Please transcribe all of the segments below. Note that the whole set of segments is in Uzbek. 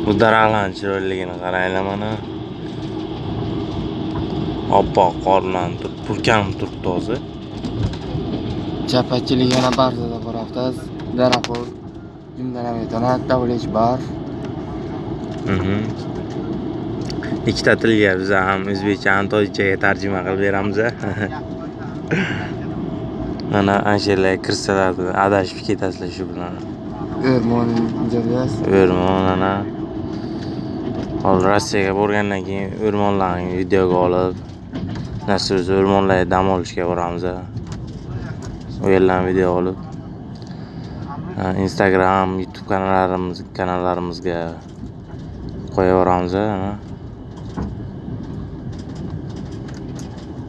Bu daraxtlarning chiroyliligini qaranglar mana. Oppoq qor bilan purkanib turibdi hozir. Chapatchilik yana barzada boryapmiz. Daraxtlar jumlalayotgan davlash bar. Ikkita tilga biz ham o'zbekcha ham tojikchaga tarjima qilib beramiz. Mana anshalar kirsalar adashib ketasizlar shu bilan. O'rmon joydas. O'rmon ana. Hozir Rossiyaga borgandan keyin o'rmonlarni videoga olib, nasib o'rmonlarga dam olishga boramiz. U yerlarni video olib Instagram, YouTube kanallarimizga qo'yaveramiz.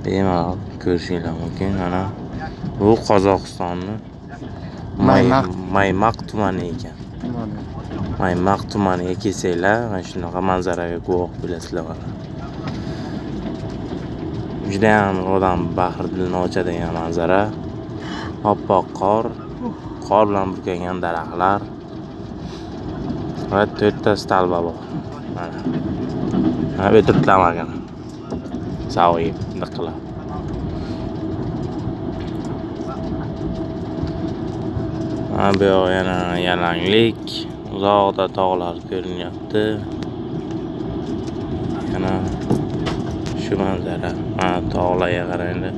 Bemalol ko'rishinglar mumkin. Mana bu Qozog'istonni Maymaq tumani ekan. Maymaq tumaniga kelsanglar, mana shunaqa manzaraga guvoh bo'lasizlar. Juda ham odam bahri dilni ochadigan manzara. Oppoq qor bilan burkangan daraxtlar va 4 ta stalba bor. Mana bu turtlamagina. Savoy diqqalar. Mana bu yana yalanglik, uzoqda tog'lar ko'rinyapti. Yana shu manzara, mana tog'larga qaranglar.